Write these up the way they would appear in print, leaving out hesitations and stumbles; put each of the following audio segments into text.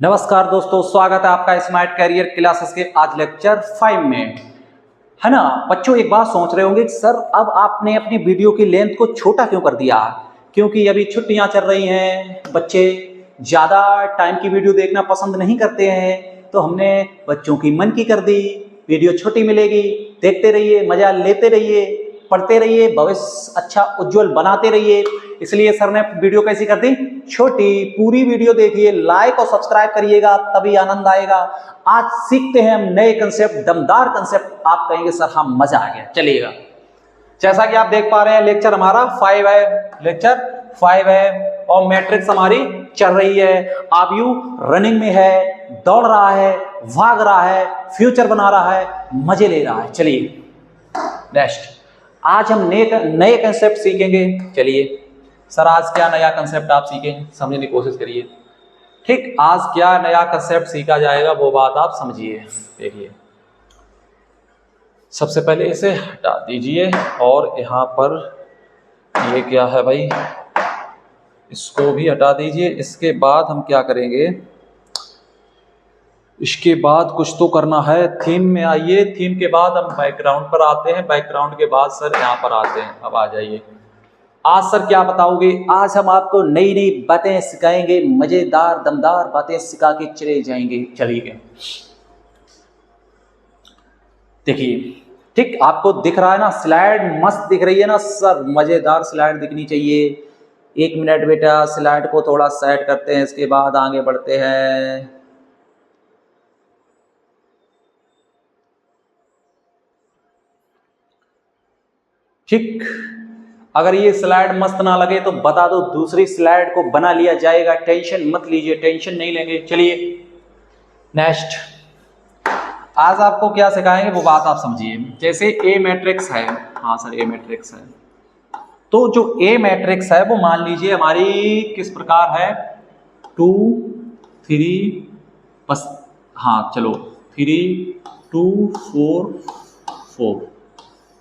नमस्कार दोस्तों, स्वागत है आपका स्मार्ट कैरियर क्लासेस के आज लेक्चर 5 में। है ना बच्चों, एक बात सोच रहे होंगे कि सर अब आपने अपनी वीडियो की लेंथ को छोटा क्यों कर दिया? क्योंकि अभी छुट्टियां चल रही हैं, बच्चे ज़्यादा टाइम की वीडियो देखना पसंद नहीं करते हैं, तो हमने बच्चों की मन की कर दी। वीडियो छोटी मिलेगी, देखते रहिए, मजा लेते रहिए, पढ़ते रहिए, भविष्य अच्छा उज्जवल बनाते रहिए। इसलिए सर ने वीडियो कैसी कर दी? छोटी। पूरी वीडियो देखिए, लाइक और सब्सक्राइब करिएगा, तभी आनंद आएगा। आज सीखते हैं हम नए कंसेप्ट, दमदार कंसेप्ट। आप कहेंगे सर हाँ मजा आ गया। चलिएगा, जैसा कि आप देख पा रहे हैं लेक्चर हमारा 5 है, लेक्चर 5 है और मैट्रिक्स हमारी चल रही है। आबयू रनिंग में है, दौड़ रहा है, भाग रहा है, फ्यूचर बना रहा है, मजे ले रहा है। चलिए नेक्स्ट, आज हम नए कंसेप्ट सीखेंगे। चलिए सर, आज क्या नया कंसेप्ट आप सीखें, समझने की कोशिश करिए। ठीक, आज क्या नया कंसेप्ट सीखा जाएगा वो बात आप समझिए। देखिए, सबसे पहले इसे हटा दीजिए और यहाँ पर ये क्या है भाई, इसको भी हटा दीजिए। इसके बाद हम क्या करेंगे, इसके बाद कुछ तो करना है। थीम में आइए, थीम के बाद हम बैकग्राउंड पर आते हैं, बैकग्राउंड के बाद सर यहाँ पर आते हैं। अब आ जाइए, आज सर क्या बताओगे? आज हम आपको नई नई बातें सिखाएंगे, मजेदार दमदार बातें सिखा के चले जाएंगे। चलिए देखिए, ठीक आपको दिख रहा है ना, स्लाइड मस्त दिख रही है ना सर? मजेदार स्लाइड दिखनी चाहिए। 1 मिनट बेटा, स्लाइड को थोड़ा सेट करते हैं, इसके बाद आगे बढ़ते हैं। ठीक, अगर ये स्लाइड मस्त ना लगे तो बता दो, दूसरी स्लाइड को बना लिया जाएगा। टेंशन मत लीजिए, टेंशन नहीं लेंगे। चलिए नेक्स्ट, आज आपको क्या सिखाएंगे वो बात आप समझिए। जैसे ए मैट्रिक्स है, हाँ सर ए मैट्रिक्स है, तो जो ए मैट्रिक्स है वो मान लीजिए हमारी किस प्रकार है, 2 3 बस, हाँ चलो 3 2 4 4,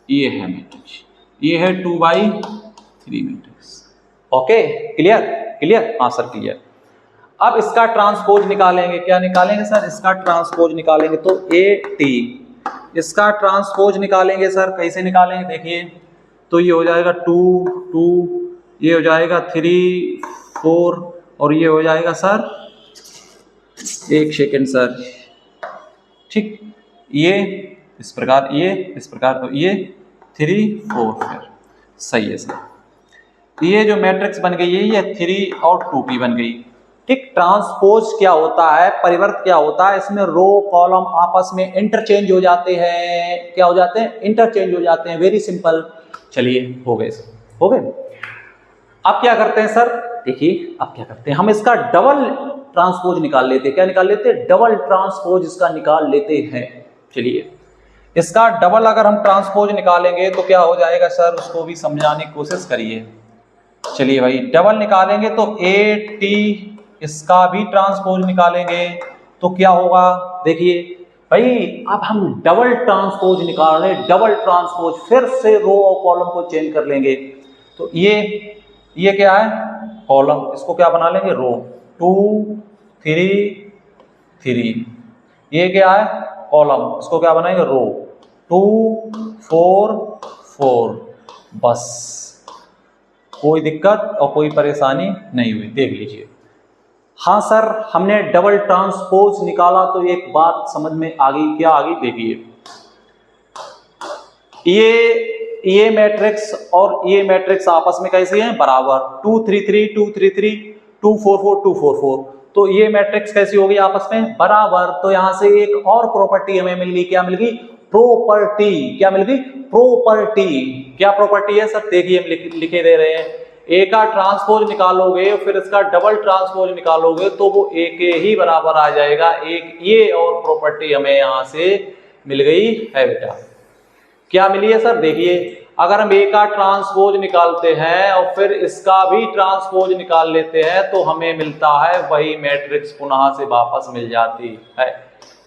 ये है मैट्रिक्स, ये है 2/3 मैट्रिक्स। ओके, क्लियर क्लियर, हाँ सर क्लियर। अब इसका ट्रांसपोज निकालेंगे। क्या निकालेंगे सर? इसका ट्रांसपोज निकालेंगे तो AT, इसका ट्रांसपोज निकालेंगे सर। कैसे निकालेंगे देखिए, तो ये हो जाएगा 2 2, ये हो जाएगा 3 4 और ये हो जाएगा सर, एक सेकेंड सर, ठीक, ये इस प्रकार, ये इस प्रकार, तो ये 3 4 फिर सही है सर। ये जो मैट्रिक्स बन गई है ये 3 और 2p बन गई। ठीक, ट्रांसपोज क्या होता है, परिवर्त क्या होता है, इसमें रो कॉलम आपस में इंटरचेंज हो जाते हैं। क्या हो जाते हैं? इंटरचेंज हो जाते हैं। Very simple. चलिए हो गए, हो गए। अब क्या करते हैं सर? देखिए अब क्या करते हैं, हम इसका डबल ट्रांसपोज निकाल लेते हैं। क्या निकाल लेते हैं? डबल ट्रांसपोज इसका निकाल लेते हैं। चलिए, इसका डबल अगर हम ट्रांसपोज निकालेंगे तो क्या हो जाएगा सर, उसको भी समझाने की कोशिश करिए। चलिए भाई, डबल निकालेंगे तो AT, इसका भी ट्रांसपोज निकालेंगे तो क्या होगा? देखिए भाई, अब हम डबल ट्रांसपोज निकाल रहे हैं, डबल ट्रांसपोज, फिर से रो और कॉलम को चेंज कर लेंगे। तो ये क्या है? कॉलम, इसको क्या बना लेंगे? रो। 2 3 3, ये क्या है? कॉलम, इसको क्या बनाएंगे? रो। 2 4 4, बस कोई दिक्कत और कोई परेशानी नहीं हुई। देख लीजिए। हाँ सर, हमने डबल ट्रांसपोज निकाला तो एक बात समझ में आ गई। क्या आ गई? देखिए, ये मैट्रिक्स और ये मैट्रिक्स आपस में कैसे हैं? बराबर। 2 3 3 2 3 3 2 4 4 2 4 4, तो ये मैट्रिक्स कैसी होगी? आपस में बराबर। तो यहां से एक और प्रॉपर्टी हमें मिल गई। क्या मिल गई? प्रॉपर्टी। क्या मिल गई? प्रॉपर्टी। क्या प्रॉपर्टी है सर? देखिए हम लिखे दे रहे हैं। ए का ट्रांसपोज निकालोगे फिर इसका डबल ट्रांसपोज निकालोगे तो वो ए के ही बराबर आ जाएगा। एक ये और प्रॉपर्टी हमें यहां से मिल गई है बेटा। क्या मिली है सर? देखिए, अगर हम ए का ट्रांसपोज निकालते हैं और फिर इसका भी ट्रांसपोज निकाल लेते हैं तो हमें मिलता है वही मैट्रिक्स पुनः से वापस मिल जाती है।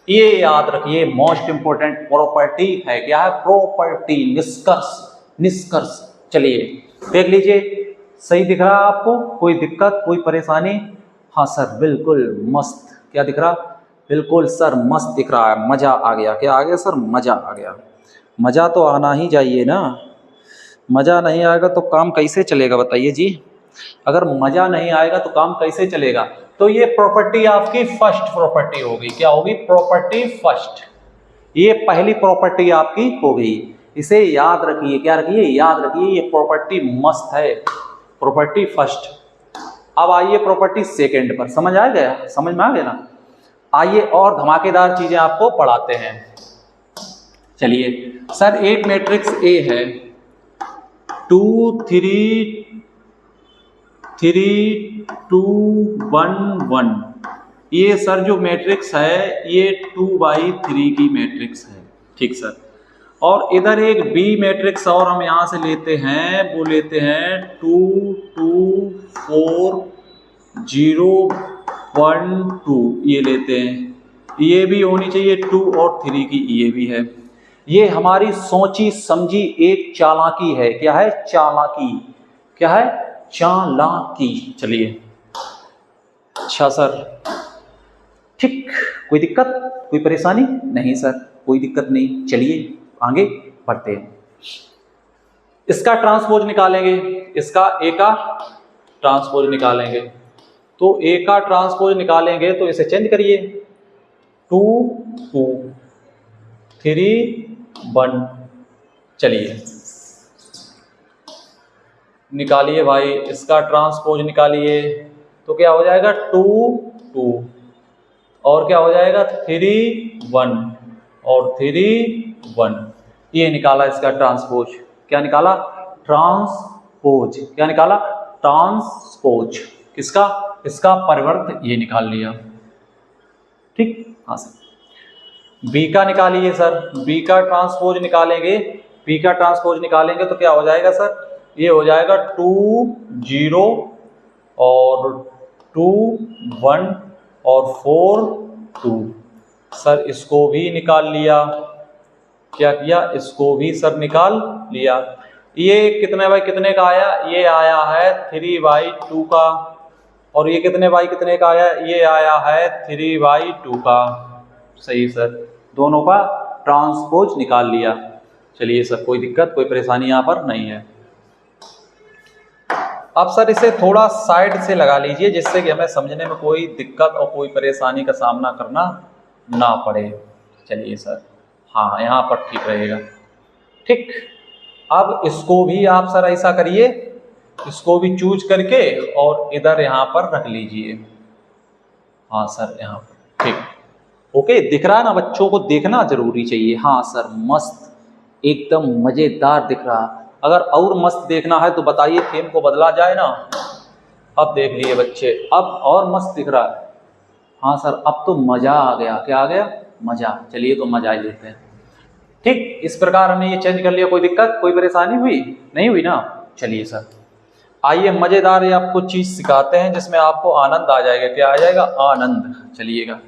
ये याद रखिए, मोस्ट इंपोर्टेंट प्रॉपर्टी है। क्या है? प्रॉपर्टी, निष्कर्ष, निष्कर्ष। चलिए देख लीजिए, सही दिख रहा है आपको? कोई दिक्कत, कोई परेशानी? हाँ सर बिल्कुल मस्त। क्या दिख रहा? बिल्कुल सर, मस्त दिख रहा है, मज़ा आ गया। क्या आ गया सर? मज़ा आ गया। मज़ा तो आना ही चाहिए ना, मज़ा नहीं आएगा तो काम कैसे चलेगा बताइए जी। अगर मज़ा नहीं आएगा तो काम कैसे चलेगा? तो ये प्रॉपर्टी आपकी फर्स्ट प्रॉपर्टी होगी। क्या होगी? Property first. ये पहली प्रॉपर्टी आपकी हो गई, इसे याद रखिए। क्या रखिए? याद रखिए, ये प्रॉपर्टी मस्त है, प्रॉपर्टी फर्स्ट। अब आइए प्रॉपर्टी सेकंड पर। समझ आ गया? समझ में आ गया ना? आइए और धमाकेदार चीजें आपको पढ़ाते हैं। चलिए सर, एक मैट्रिक्स ए है 2 3 3 2 1 1। ये सर जो मैट्रिक्स है ये 2/3 की मैट्रिक्स है, ठीक सर। और इधर एक बी मैट्रिक्स और हम यहां से लेते हैं, वो लेते हैं 2 2 4 0 1 2, ये लेते हैं। ये भी होनी चाहिए 2 और 3 की, ये भी है। ये हमारी सोची समझी एक चालाकी है। क्या है? चालाकी। क्या है? चालाकी। चलिए, अच्छा सर, ठीक। कोई दिक्कत, कोई परेशानी नहीं सर? कोई दिक्कत नहीं। चलिए आगे बढ़ते हैं। इसका ट्रांसपोज निकालेंगे, इसका ए का ट्रांसपोज निकालेंगे। तो ए का ट्रांसपोज निकालेंगे तो इसे चेंज करिए, 2 2 3 1। चलिए निकालिए भाई, इसका ट्रांसपोज निकालिए। तो क्या हो जाएगा? 2 2 और क्या हो जाएगा? 3 1 और 3 1। ये निकाला इसका ट्रांसपोज। क्या निकाला? ट्रांसपोज। क्या निकाला? ट्रांसपोज। किसका? इसका परिवर्त ये निकाल लिया, ठीक। हाँ सर, बी का निकालिए सर, बी का ट्रांसपोज निकालेंगे। बी का ट्रांसपोज निकालेंगे तो क्या हो जाएगा सर? ये हो जाएगा 2 0 और 2 1 और 4 2। सर इसको भी निकाल लिया। क्या किया? इसको भी सर निकाल लिया। ये कितने बाई कितने का आया? ये आया है 3/2 का। और ये कितने बाई कितने का आया? ये आया है 3/2 का। सही सर, दोनों का ट्रांसपोज निकाल लिया। चलिए सर, कोई दिक्कत कोई परेशानी यहाँ पर नहीं है। अब सर इसे थोड़ा साइड से लगा लीजिए, जिससे कि हमें समझने में कोई दिक्कत और कोई परेशानी का सामना करना ना पड़े। चलिए सर, हाँ यहाँ पर ठीक रहेगा, ठीक। अब इसको भी आप सर ऐसा करिए, इसको भी चूज करके और इधर यहाँ पर रख लीजिए। हाँ सर, यहाँ पर ठीक। ओके, दिख रहा है ना? बच्चों को देखना जरूरी चाहिए। हाँ सर, मस्त, एकदम मजेदार दिख रहा। अगर और मस्त देखना है तो बताइए, थीम को बदला जाए ना। अब देख लिए बच्चे, अब और मस्त दिख रहा है। हाँ सर, अब तो मजा आ गया। क्या आ गया? मजा। चलिए तो मजा ही लेते हैं, ठीक। इस प्रकार हमने ये चेंज कर लिया। कोई दिक्कत कोई परेशानी हुई नहीं? हुई ना? चलिए सर, आइए मजेदार ये आपको चीज सिखाते हैं जिसमें आपको आनंद आ जाएगा। क्या आ जाएगा? आनंद। चलिएगा,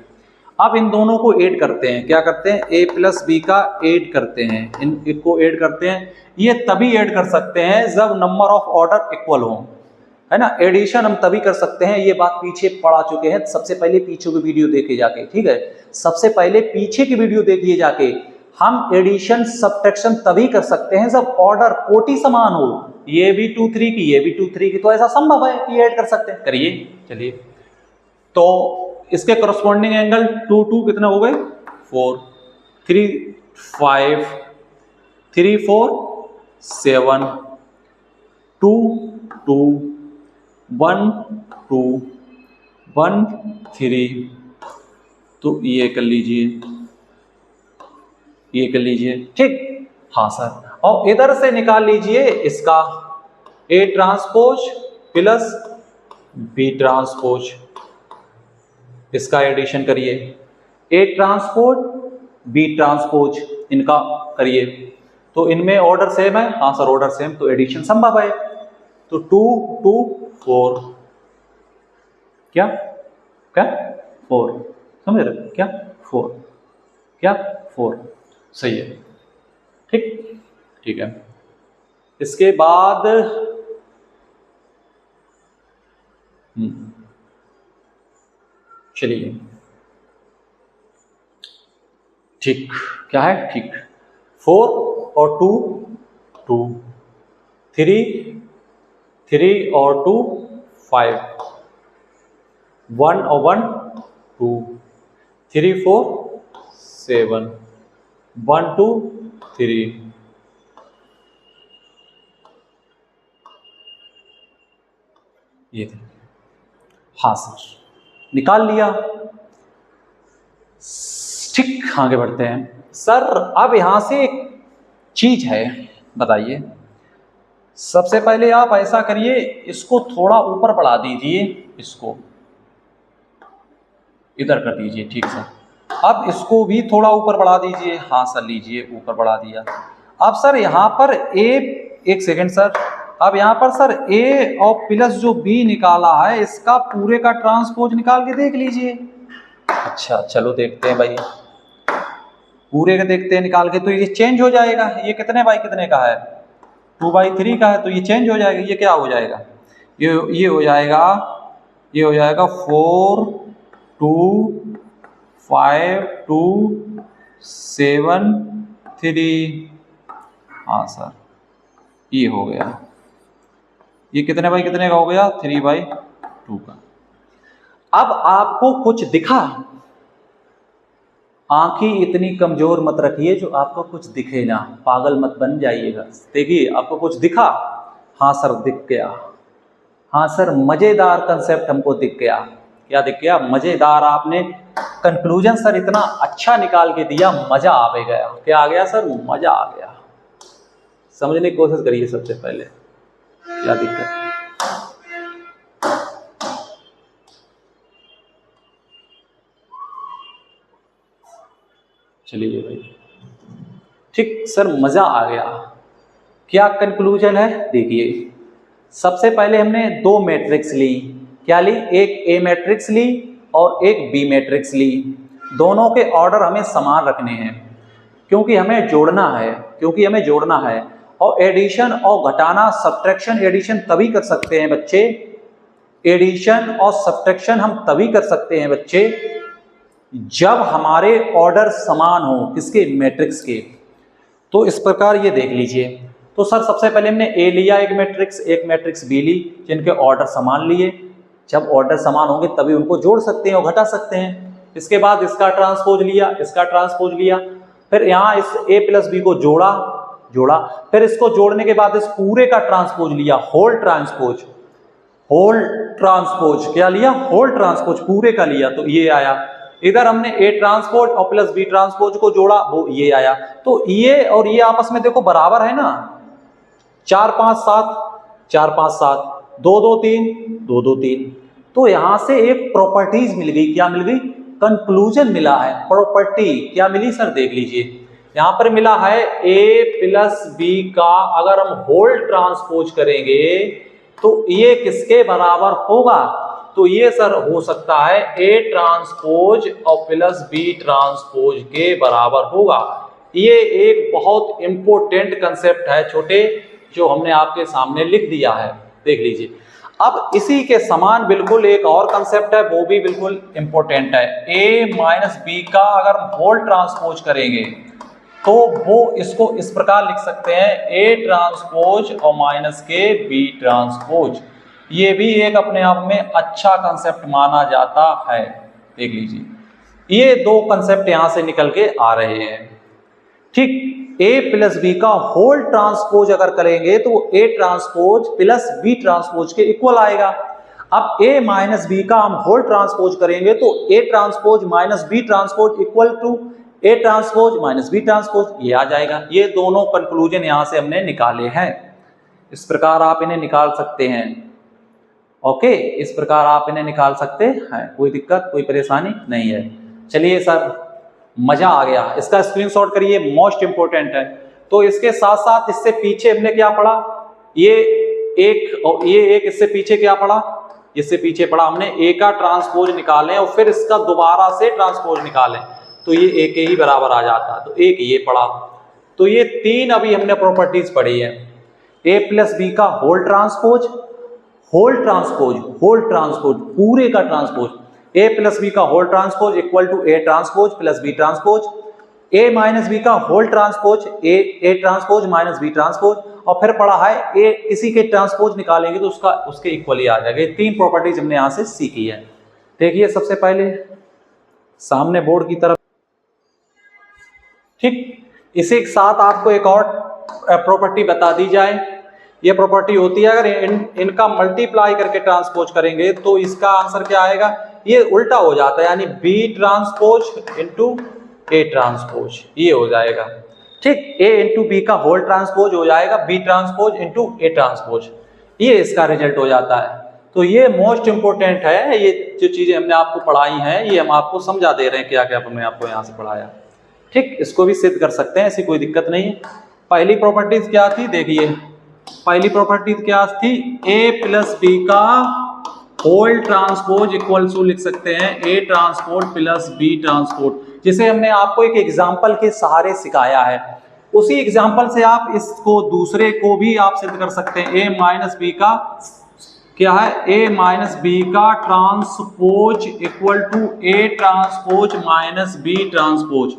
अब इन दोनों को ऐड करते हैं। क्या करते हैं? a प्लस बी का ऐड करते हैं, इनको ऐड करते हैं। ये तभी ऐड कर सकते हैं जब नंबर ऑफ ऑर्डर इक्वल हो, है ना। एडिशन हम तभी कर सकते हैं, ये बात पीछे पढ़ा चुके हैं। सबसे पहले पीछे की वीडियो देखे जाके, ठीक है, सबसे पहले पीछे की वीडियो देखिए जाके। हम एडिशन सब्ट्रैक्शन तभी कर सकते हैं जब ऑर्डर कोटि समान हो। ये भी 2 3 की, ये भी 2 3 की, तो ऐसा संभव है कि ऐड कर सकते हैं। करिए। चलिए, तो इसके करस्पॉन्डिंग एंगल 2 2 कितने हो गए? 4 3 5 3 4 7 2 2 1 2 1 3। तो ये कर लीजिए, ये कर लीजिए, ठीक। हाँ सर, और इधर से निकाल लीजिए इसका A transpose plus B transpose. इसका एडिशन करिए, A ट्रांसपोज B ट्रांसपोज, इनका करिए। तो इनमें ऑर्डर सेम है? हाँ सर, ऑर्डर सेम, तो एडिशन संभव है। तो 2 2 4, क्या क्या 4, समझ रहे? क्या 4, क्या 4, सही है, ठीक। ठीक है, इसके बाद चलिए ठीक, क्या है ठीक। 4 और 2 2, 3 और 2 5, 1 और 1 2, 3 4 7, 1 2 3। ये थे। हाँ सर, निकाल लिया। ठीक, आगे बढ़ते हैं सर। अब यहां से एक चीज है, बताइए। सबसे पहले आप ऐसा करिए, इसको थोड़ा ऊपर बढ़ा दीजिए, इसको इधर कर दीजिए। ठीक सर। अब इसको भी थोड़ा ऊपर बढ़ा दीजिए। हाँ सर, लीजिए, ऊपर बढ़ा दिया। अब सर यहाँ पर एक सेकेंड सर। अब यहाँ पर सर ए और प्लस जो बी निकाला है, इसका पूरे का ट्रांसपोज निकाल के देख लीजिए। अच्छा चलो देखते हैं भाई, पूरे का देखते हैं निकाल के। तो ये चेंज हो जाएगा। ये कितने बाई कितने का है? 2/3 का है, तो ये चेंज हो जाएगा। ये क्या हो जाएगा? ये हो जाएगा, ये हो जाएगा 4 2 5 2 7 3। हाँ सर, ये हो गया। ये कितने बाई कितने का हो गया? 3/2 का। अब आपको कुछ दिखा? आंखें इतनी कमजोर मत रखिए जो आपको कुछ दिखे ना, पागल मत बन जाइएगा। देखिए, आपको कुछ दिखा? हाँ सर, दिख गया। हाँ सर, मजेदार कंसेप्ट हमको दिख गया। क्या दिख गया? मजेदार। आपने कंक्लूजन सर इतना अच्छा निकाल के दिया, मजा आ गया। क्या आ गया सर? मजा आ गया। समझने की कोशिश करिए सबसे पहले क्या दिक्कत है। चलिए भाई, ठीक सर, मजा आ गया। क्या कंक्लूजन है? देखिए, सबसे पहले हमने दो मैट्रिक्स ली। क्या ली? एक ए मैट्रिक्स ली और एक बी मैट्रिक्स ली। दोनों के ऑर्डर हमें समान रखने हैं, क्योंकि हमें जोड़ना है। और एडिशन और घटाना, सब्ट्रैक्शन एडिशन तभी कर सकते हैं बच्चे। एडिशन और सब्ट्रैक्शन हम तभी कर सकते हैं बच्चे जब हमारे ऑर्डर समान हो। किसके? मैट्रिक्स के। तो इस प्रकार ये देख लीजिए। तो सर सबसे पहले हमने ए लिया एक मैट्रिक्स बी ली, जिनके ऑर्डर समान लिए। जब ऑर्डर समान होंगे तभी उनको जोड़ सकते हैं और घटा सकते हैं। इसके बाद इसका ट्रांसपोज लिया, फिर यहाँ इस ए प्लस बी को जोड़ा, फिर इसको जोड़ने के बाद इस पूरे का ट्रांसपोज लिया, होल ट्रांसपोज। क्या लिया? होल ट्रांसपोज, पूरे का लिया, तो ये आया। इधर हमने ए ट्रांसपोज और प्लस बी ट्रांसपोज को जोड़ा, वो ये आया। तो ये और ये आपस में देखो बराबर है ना, 4 5 7, 2 2 3, 2 2 3। तो यहां से एक प्रॉपर्टीज मिल गई। क्या मिल गई? कंक्लूजन मिला है। प्रॉपर्टी क्या मिली सर? देख लीजिए, यहां पर मिला है ए प्लस बी का अगर हम होल ट्रांसपोज करेंगे तो ये किसके बराबर होगा? तो ये सर हो सकता है ए ट्रांसपोज और प्लस बी ट्रांसपोज के बराबर होगा। ये एक बहुत इंपॉर्टेंट कंसेप्ट है छोटे, जो हमने आपके सामने लिख दिया है। देख लीजिए। अब इसी के समान बिल्कुल एक और कंसेप्ट है, वो भी बिल्कुल इंपॉर्टेंट है। ए माइनस बी का अगर हम होल ट्रांसपोज करेंगे तो वो इसको इस प्रकार लिख सकते हैं, ए ट्रांसपोज और माइनस के बी ट्रांसपोज। ये भी एक अपने आप में अच्छा कंसेप्ट माना जाता है। देख लीजिए, ये दो कंसेप्ट यहां से निकल के आ रहे हैं। ठीक, ए प्लस बी का होल ट्रांसपोज अगर करेंगे तो A transpose plus B transpose के इक्वल आएगा। अब ए माइनस बी का हम होल ट्रांसपोज करेंगे तो A transpose minus B transpose equal to A transpose minus B transpose, ये आ जाएगा। ये दोनों कंक्लूजन यहां से हमने निकाले हैं। इस प्रकार आप इन्हें निकाल सकते हैं। ओके, इस प्रकार आप इन्हें निकाल सकते हैं। कोई दिक्कत, कोई परेशानी नहीं है। चलिए सर, मजा आ गया। इसका स्क्रीनशॉट करिए, मोस्ट इंपोर्टेंट है। तो इसके साथ साथ इससे पीछे हमने क्या पढ़ा? ये एक और ये एक, इससे पीछे क्या पढ़ा? इससे पीछे पढ़ा हमने ए का ट्रांसपोज निकालें और फिर इसका दोबारा से ट्रांसपोज निकालें तो ये ए के ही बराबर आ जाता है। तो एक ये पढ़ा। तो ये तीन अभी हमने प्रॉपर्टीज पढ़ी है। ए प्लस बी का होल ट्रांसपोज, पूरे का ट्रांसपोज। ए प्लस बी का whole transpose equal to A transpose plus B transpose. A minus B का whole transpose A transpose minus B transpose, और फिर पढ़ा है ए किसी के ट्रांसपोज निकालेंगे तो उसके इक्वली आ जाएगा। ये 3 प्रॉपर्टीज हमने यहां से सीखी है। देखिए सबसे पहले सामने बोर्ड की तरफ, ठीक, इसी के साथ आपको एक और प्रॉपर्टी बता दी जाए। ये प्रॉपर्टी होती है अगर इनका मल्टीप्लाई करके ट्रांसपोज करेंगे तो इसका आंसर क्या आएगा, ये उल्टा हो जाता है, यानी B transpose into A transpose, ये हो जाएगा। ठीक, ए इंटू बी का होल ट्रांसपोज हो जाएगा B transpose into A transpose, ये इसका रिजल्ट हो जाता है। तो ये मोस्ट इंपोर्टेंट है, ये जो चीजें हमने आपको पढ़ाई हैं ये हम आपको समझा दे रहे हैं, क्या क्या हमने आपको यहाँ से पढ़ाया। ठीक, इसको भी सिद्ध कर सकते हैं, ऐसी कोई दिक्कत नहीं है। पहली प्रॉपर्टीज क्या थी, देखिए पहली प्रॉपर्टी क्या थी, ए प्लस बी का होल ट्रांसपोज इक्वल टू लिख सकते हैं A transpose plus B transpose, जिसे हमने आपको एक एग्जांपल के सहारे सिखाया है। उसी एग्जांपल से आप इसको दूसरे को भी आप सिद्ध कर सकते हैं। ए माइनस बी का क्या है, ए माइनस बी का transpose equal to A transpose minus B transpose,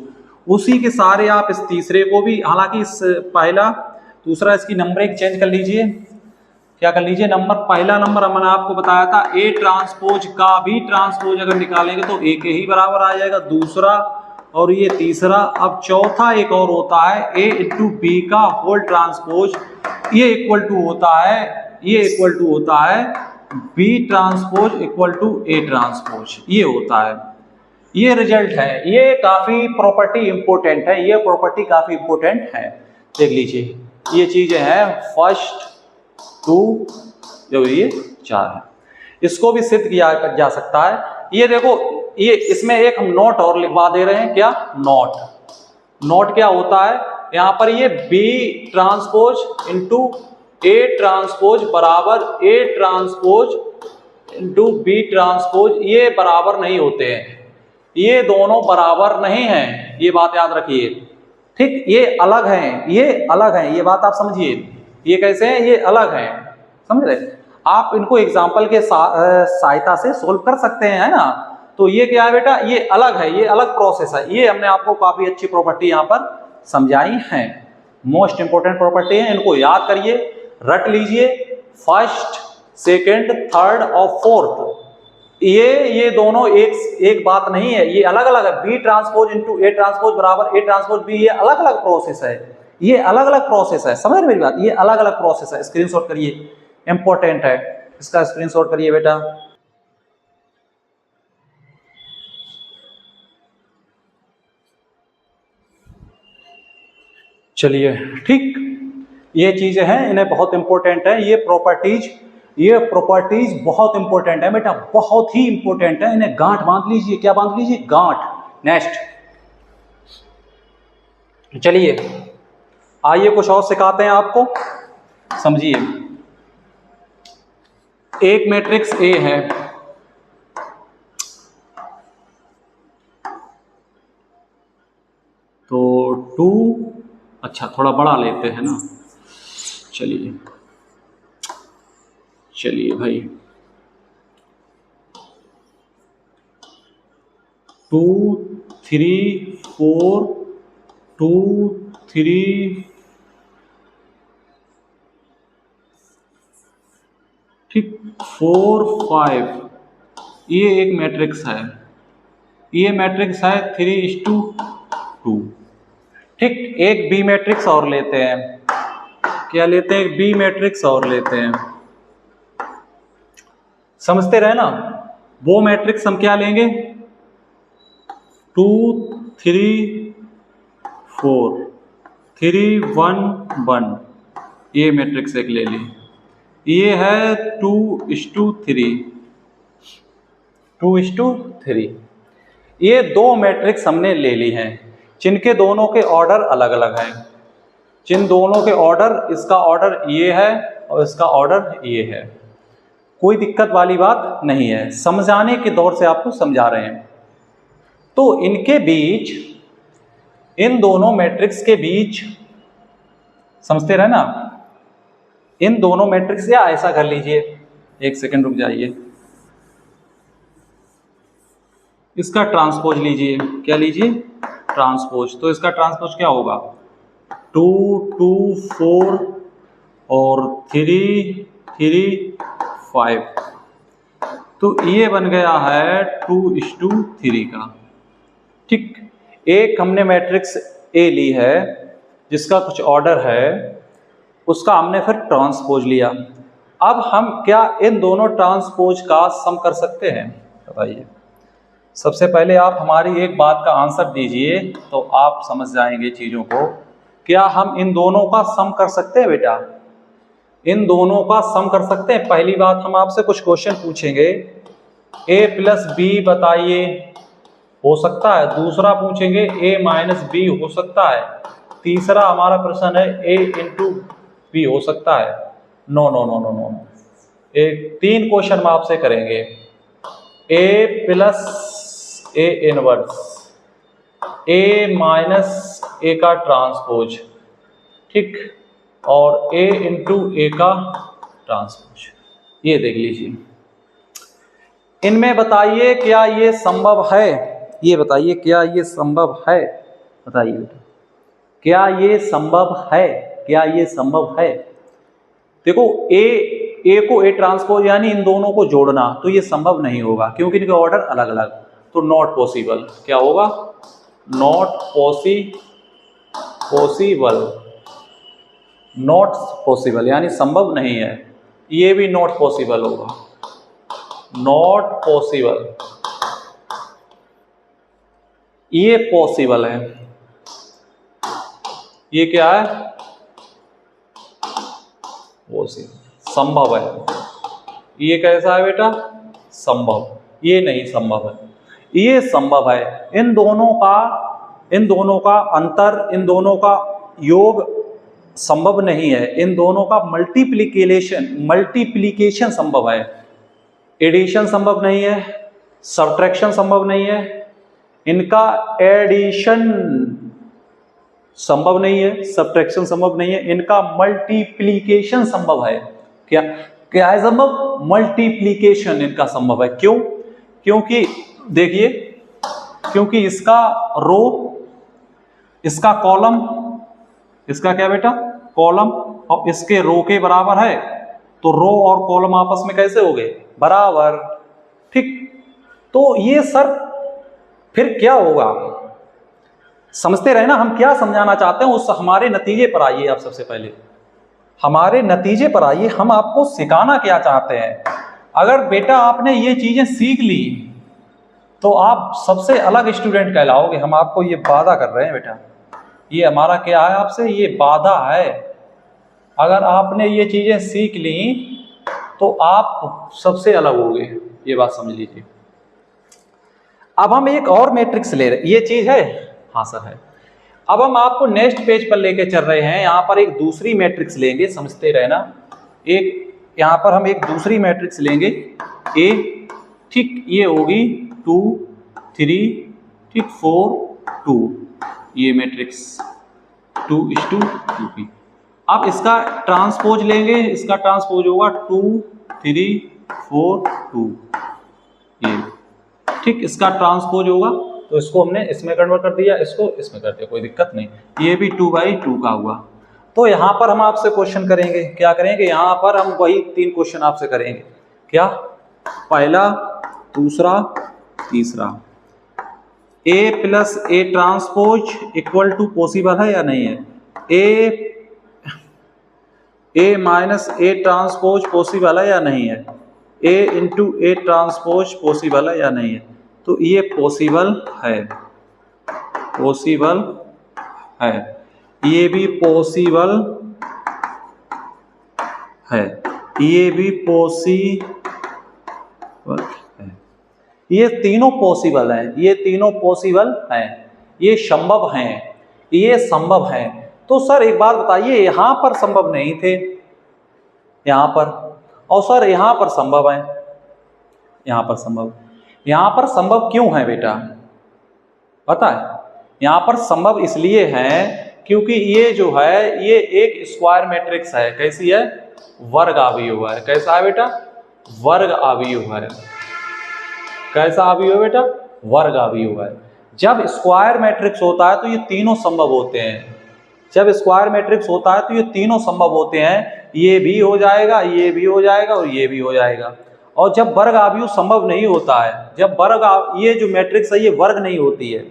उसी के सहारे आप इस तीसरे को भी, हालांकि इस पहला दूसरा इसकी नंबरिंग चेंज कर लीजिए, क्या कर लीजिए नंबर, पहला नंबर हमने आपको बताया था ए ट्रांसपोज का भी ट्रांसपोज अगर निकालेंगे तो ए के ही बराबर आ जाएगा, दूसरा और ये तीसरा। अब चौथा एक और होता है ए इंटू बी का होल ट्रांसपोज, ये इक्वल टू होता है, ये इक्वल टू होता है B transpose equal to A transpose, ये होता है। ये रिजल्ट है, ये काफी प्रॉपर्टी इंपोर्टेंट है, ये प्रॉपर्टी काफी इंपोर्टेंट है, देख लीजिए ये चीजें हैं फर्स्ट 2 जो ये 4 है, इसको भी सिद्ध किया जा सकता है। ये देखो, ये इसमें एक हम नोट और लिखवा दे रहे हैं, क्या नोट क्या होता है यहाँ पर, ये B transpose into A transpose बराबर A transpose into B transpose, ये बराबर नहीं होते हैं, ये दोनों बराबर नहीं हैं, ये बात याद रखिए। ठीक, ये अलग हैं, ये अलग हैं, ये बात आप समझिए। ये कैसे हैं, ये अलग हैं, समझ रहे। आप इनको एग्जाम्पल के सहायता से सोल्व कर सकते हैं, है ना। तो ये क्या है बेटा, ये अलग है, ये अलग प्रोसेस है। ये हमने आपको काफी अच्छी प्रॉपर्टी यहाँ पर समझाई है, मोस्ट इंपोर्टेंट प्रॉपर्टी है, इनको याद करिए, रट लीजिए। फर्स्ट, सेकेंड, थर्ड और फोर्थ, ये दोनों एक बात नहीं है, ये अलग अलग है। B transpose into A transpose बराबर ए ट्रांसपोज बी, ये अलग अलग प्रोसेस है, ये अलग अलग प्रोसेस है, समझ मेरी बात, ये अलग अलग प्रोसेस है। स्क्रीनशॉट करिए, इंपॉर्टेंट है, इसका स्क्रीनशॉट करिए बेटा। चलिए ठीक, ये चीजें हैं, इन्हें बहुत इंपॉर्टेंट है, ये प्रॉपर्टीज बहुत इंपॉर्टेंट है बेटा, बहुत ही इंपॉर्टेंट है, इन्हें गांठ बांध लीजिए। क्या बांध लीजिए, गांठ। नेक्स्ट, चलिए आइए कुछ और सिखाते हैं आपको, समझिए। एक मैट्रिक्स ए है, तो 2, अच्छा थोड़ा बड़ा लेते हैं ना, चलिए भाई 2 3 4 2 3, ठीक, 4 5, ये एक मैट्रिक्स है, ये मैट्रिक्स है 3:2। ठीक, एक बी मैट्रिक्स और लेते हैं, क्या लेते हैं, बी मैट्रिक्स और लेते हैं, समझते रहे ना। वो मैट्रिक्स हम क्या लेंगे, 2 3 4 3 1 1, ये मैट्रिक्स एक ले ली। ये है 2:3, 2:3। ये दो मैट्रिक्स हमने ले ली हैं, जिनके दोनों के ऑर्डर अलग अलग हैं, जिन दोनों के ऑर्डर, इसका ऑर्डर ये है और इसका ऑर्डर ये है, कोई दिक्कत वाली बात नहीं है, समझाने के दौर से आपको समझा रहे हैं। तो इनके बीच, इन दोनों मैट्रिक्स के बीच, समझते रहे ना, इन दोनों मैट्रिक्स, या ऐसा कर लीजिए, एक सेकंड रुक जाइए, इसका ट्रांसपोज लीजिए, क्या लीजिए, ट्रांसपोज, तो इसका ट्रांसपोज क्या होगा 2 2 4 और 3 3 5, तो ये बन गया है 2:3 का। ठीक, एक हमने मैट्रिक्स ए ली है जिसका कुछ ऑर्डर है, उसका हमने फिर ट्रांसपोज लिया। अब हम क्या इन दोनों ट्रांसपोज का सम कर सकते हैं, बताइए। सबसे पहले आप हमारी एक बात का आंसर दीजिए तो आप समझ जाएंगे चीज़ों को। क्या हम इन दोनों का सम कर सकते हैं बेटा? इन दोनों का सम कर सकते हैं। पहली बात, हम आपसे कुछ क्वेश्चन पूछेंगे, a प्लस बी बताइए, हो सकता है। दूसरा पूछेंगे a माइनस बी, हो सकता है। तीसरा हमारा प्रश्न है a इंटू बी, हो सकता है। No no no no no, एक 3 क्वेश्चन हम आपसे करेंगे, a plus a inverse, a minus a का ट्रांसपोज, ठीक, और a इंटू a का ट्रांसपोज। ये देख लीजिए, इनमें बताइए क्या ये संभव है? ये बताइए क्या ये संभव है? बताइए बेटा, क्या ये संभव है? क्या ये संभव है? देखो, ए को ए ट्रांसपोज यानी इन दोनों को जोड़ना, तो ये संभव नहीं होगा क्योंकि इनके ऑर्डर अलग अलग, तो नॉट पॉसिबल। क्या होगा? नॉट पॉसिबल, नॉट पॉसिबल यानी संभव नहीं है। ये भी नॉट पॉसिबल होगा, नॉट पॉसिबल। ये पॉसिबल है, ये क्या है? पॉसिबल, संभव है। ये कैसा है बेटा? संभव। ये नहीं संभव है, ये संभव है। इन दोनों का अंतर, इन दोनों का योग संभव नहीं है। इन दोनों का मल्टीप्लीकेशन संभव है, एडिशन संभव नहीं है, सब्ट्रैक्शन संभव नहीं है। इनका एडिशन संभव नहीं है, सब्ट्रैक्शन संभव नहीं है। इनका मल्टीप्लीकेशन संभव है। क्या है संभव? मल्टीप्लीकेशन इनका संभव है। क्यों? क्योंकि देखिए, क्योंकि इसका रो, इसका कॉलम, इसका क्या बेटा? कॉलम, और इसके रो के बराबर है, तो रो और कॉलम आपस में कैसे हो गए? बराबर। ठीक, तो ये सर फिर क्या होगा? समझते रहे ना, हम क्या समझाना चाहते हैं, उस हमारे नतीजे पर आइए। आप सबसे पहले हमारे नतीजे पर आइए, हम आपको सिखाना क्या चाहते हैं। अगर बेटा आपने ये चीजें सीख ली तो आप सबसे अलग स्टूडेंट कहलाओगे। हम आपको ये वादा कर रहे हैं बेटा, ये हमारा क्या है आपसे? ये वादा है। अगर आपने ये चीजें सीख ली तो आप सबसे अलग होगे, ये बात समझ लीजिए। अब हम एक और मैट्रिक्स ले रहे, ये चीज है, हाँ सर है। अब हम आपको नेक्स्ट पेज पर लेके चल रहे हैं। यहाँ पर एक दूसरी मैट्रिक्स लेंगे, समझते रहना। एक यहाँ पर हम एक दूसरी मैट्रिक्स लेंगे ए, ठीक, ये होगी 2 3, ठीक, 4 2, ये मैट्रिक्स 2:2 की। अब इसका ट्रांसपोज लेंगे, इसका ट्रांसपोज होगा 2 3 4 2, ये ठीक, इसका ट्रांसपोज होगा। तो इसको हमने इसमें कन्वर्ट कर दिया, इसको इसमें कर दिया, कोई दिक्कत नहीं। ये भी 2/2 का हुआ। तो यहाँ पर हम आपसे क्वेश्चन करेंगे, क्या करेंगे? यहाँ पर हम वही 3 क्वेश्चन आपसे करेंगे। क्या? पहला, दूसरा, तीसरा। A plus A transpose equal to possible है या नहीं है? ए माइनस ए ट्रांसपोज पॉसिबल है या नहीं है? A into A transpose possible है या नहीं है? तो ये पॉसिबल है, पॉसिबल है। ये भी पॉसिबल है, ये भी पॉसिबल है। ये तीनों पॉसिबल हैं, ये तीनों पॉसिबल हैं, ये संभव हैं, ये संभव हैं। तो सर एक बात बताइए, यहां पर संभव नहीं थे, यहां पर, और सर यहां पर संभव है, यहां पर संभव। यहां पर संभव क्यों है बेटा? पता है? यहां पर संभव इसलिए है क्योंकि ये जो है ये एक स्क्वायर मैट्रिक्स है। कैसी है? वर्ग अवयव है। कैसा है बेटा? वर्ग अवयव है। कैसा अवयव है बेटा? वर्ग अवयव है। जब स्क्वायर मैट्रिक्स होता है तो ये तीनों संभव होते हैं। जब स्क्वायर मैट्रिक्स होता है तो ये तीनों संभव होते हैं, ये भी हो जाएगा, ये भी हो जाएगा और ये भी हो जाएगा। और जब वर्ग आव्यूह संभव नहीं होता है, जब ये जो मैट्रिक्स है ये वर्ग नहीं होती है,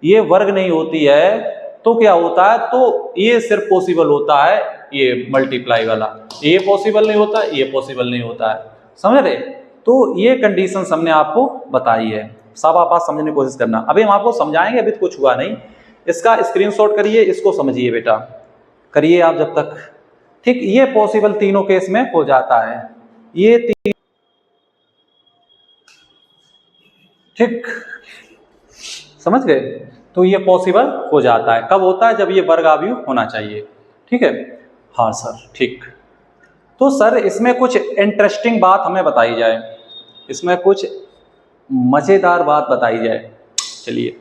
ये वर्ग नहीं होती है, तो क्या होता है, तो ये सिर्फ पॉसिबल होता है ये मल्टीप्लाई वाला, ये पॉसिबल नहीं होता, ये पॉसिबल नहीं होता है, समझ रहे। तो ये कंडीशन हमने आपको बताई है, सब आप बात समझने की कोशिश करना। अभी हम आपको समझाएंगे, अभी तो कुछ हुआ नहीं। इसका स्क्रीनशॉट करिए, इसको समझिए बेटा, करिए आप जब तक, ठीक। ये पॉसिबल तीनों केस में हो जाता है, ये तीन, ठीक, समझ गए। तो ये पॉसिबल हो जाता है, कब होता है, जब ये वर्ग आव्यूह होना चाहिए, ठीक है। हाँ सर, ठीक। तो सर इसमें कुछ इंटरेस्टिंग बात हमें बताई जाए, इसमें कुछ मजेदार बात बताई जाए, चलिए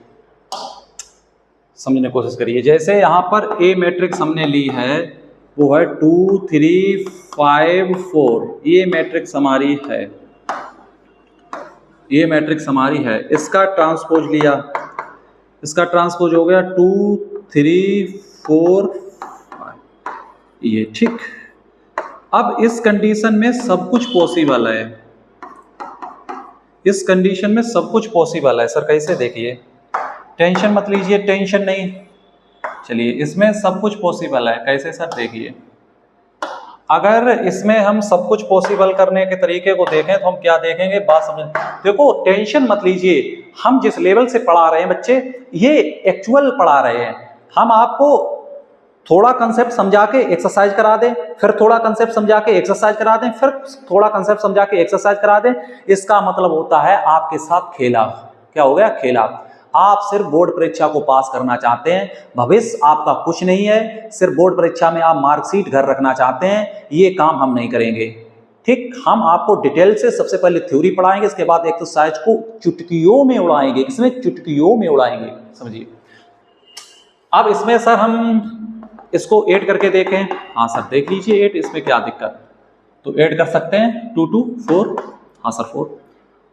समझने की कोशिश करिए। जैसे यहाँ पर ए मैट्रिक्स हमने ली है, वो है 2 3 5 4, ये मैट्रिक्स हमारी है, ये मैट्रिक्स हमारी है। इसका ट्रांसपोज लिया, इसका ट्रांसपोज हो गया 2 3 4 5, ये ठीक। अब इस कंडीशन में सब कुछ पॉसिबल है, इस कंडीशन में सब कुछ पॉसिबल है। सर कैसे, देखिए, टेंशन मत लीजिए, टेंशन नहीं, चलिए इसमें सब कुछ पॉसिबल है। कैसे सर, देखिए, अगर इसमें हम सब कुछ पॉसिबल करने के तरीके को देखें तो हम क्या देखेंगे, बात समझ। देखो टेंशन मत लीजिए, हम जिस लेवल से पढ़ा रहे हैं बच्चे, ये एक्चुअल पढ़ा रहे हैं। हम आपको थोड़ा कंसेप्ट समझा के एक्सरसाइज करा दें, फिर थोड़ा कंसेप्ट समझा के एक्सरसाइज करा दें, फिर थोड़ा कंसेप्ट समझा के एक्सरसाइज करा दें, इसका मतलब होता है आपके साथ खेला। क्या हो गया, खेला। आप सिर्फ बोर्ड परीक्षा को पास करना चाहते हैं, भविष्य आपका कुछ नहीं है, सिर्फ बोर्ड परीक्षा में आप मार्कशीट घर रखना चाहते हैं, ये काम हम नहीं करेंगे, ठीक। हम आपको डिटेल से सबसे पहले थ्योरी पढ़ाएंगे, इसके बाद एक्सरसाइज को चुटकियों में उड़ाएंगे, इसमें चुटकियों में उड़ाएंगे, समझिए। अब इसमें सर हम इसको ऐड करके देखें, हाँ सर देख लीजिए ऐड, इसमें क्या दिक्कत, तो ऐड कर सकते हैं, 2 2 4, हाँ सर 4,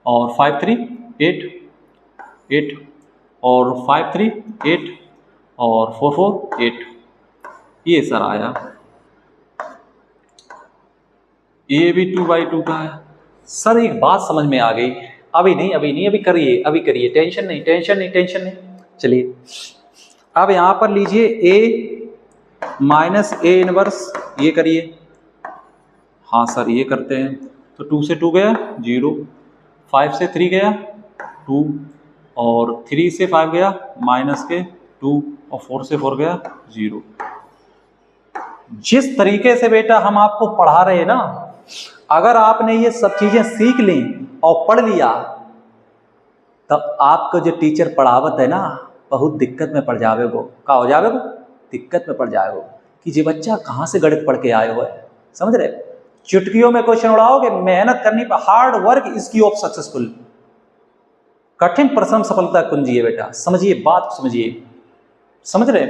और 5 3 8 8, और 5 3 8, और 4 4 8, ये सर आया। ये भी 2/2 का है। सर एक बात समझ में आ गई, अभी नहीं अभी नहीं, अभी करिए, अभी करिए, टेंशन नहीं टेंशन नहीं टेंशन नहीं। चलिए अब यहां पर लीजिए a माइनस ए इनवर्स, ये करिए, हाँ सर ये करते हैं। तो 2 से 2 गया 0, 5 से 3 गया 2, और 3 से 5 गया माइनस के 2, और 4 से 4 गया 0। जिस तरीके से बेटा हम आपको पढ़ा रहे हैं ना, अगर आपने ये सब चीजें सीख ली और पढ़ लिया, तब आपको जो टीचर पढ़ावत है ना, बहुत दिक्कत में पड़ जावेगो। का हो जावेगो, दिक्कत में पड़ जाएगो कि ये बच्चा कहाँ से गणित पढ़ के आए हुए है, समझ रहे। चुटकियों में क्वेश्चन उड़ाओगे, मेहनत करनी पर, हार्ड वर्क इज की ऑफ सक्सेसफुल, कठिन परिश्रम सफलता कुंजी है बेटा, समझिए बात समझिए, समझ रहे।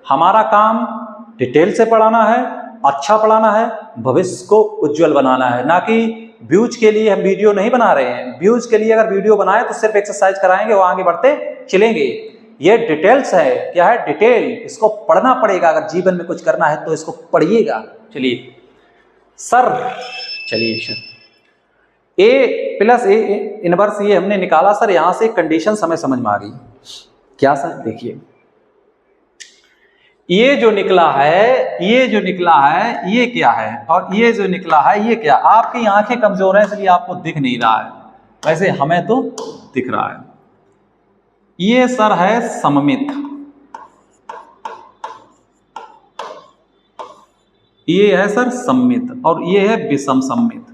हमारा काम डिटेल से पढ़ाना है, अच्छा पढ़ाना है, भविष्य को उज्जवल बनाना है, ना कि व्यूज के लिए हम वीडियो नहीं बना रहे हैं। व्यूज के लिए अगर वीडियो बनाए तो सिर्फ एक्सरसाइज कराएंगे, वो आगे बढ़ते चलेंगे। ये डिटेल्स है, क्या है डिटेल, इसको पढ़ना पड़ेगा। अगर जीवन में कुछ करना है तो इसको पढ़िएगा। चलिए सर, चलिए sir, a plus A inverse ये हमने निकाला सर, यहां से कंडीशन हमें समझ में आ गई। क्या सर, देखिए ये जो निकला है, ये जो निकला है ये क्या है, और ये जो निकला है ये क्या। आपकी आंखें कमजोर हैं इसलिए आपको दिख नहीं रहा है, वैसे हमें तो दिख रहा है। ये सर है सममित, ये है सर सममित, और ये है विषम सममित,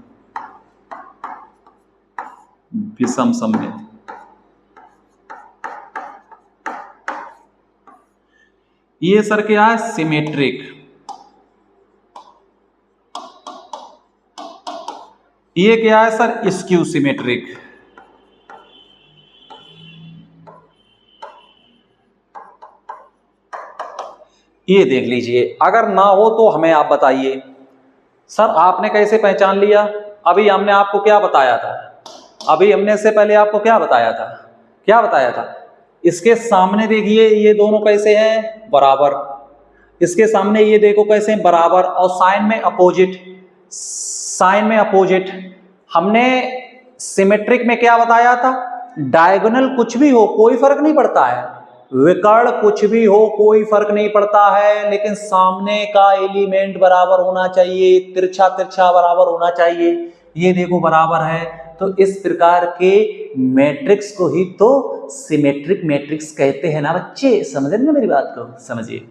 विषम सममित। ये सर क्या है, सिमेट्रिक। ये क्या है सर, स्क्यू सिमेट्रिक। ये देख लीजिए, अगर ना हो तो हमें आप बताइए। सर आपने कैसे पहचान लिया, अभी हमने आपको क्या बताया था, अभी हमने से पहले आपको क्या बताया था, क्या बताया था, इसके सामने देखिए ये दोनों कैसे हैं, बराबर। इसके सामने ये देखो कैसे हैं, बराबर। और साइन में अपोजिट, साइन में अपोजिट। हमने सिमेट्रिक में क्या बताया था, डायगोनल कुछ भी हो कोई फर्क नहीं पड़ता है, विकर्ण कुछ भी हो कोई फर्क नहीं पड़ता है, लेकिन सामने का एलिमेंट बराबर होना चाहिए, तिरछा तिरछा बराबर होना चाहिए। ये देखो बराबर है, तो इस प्रकार के मैट्रिक्स को ही तो सिमेट्रिक मैट्रिक्स कहते हैं ना बच्चे। समझ रहे ना मेरी बात को, समझिए।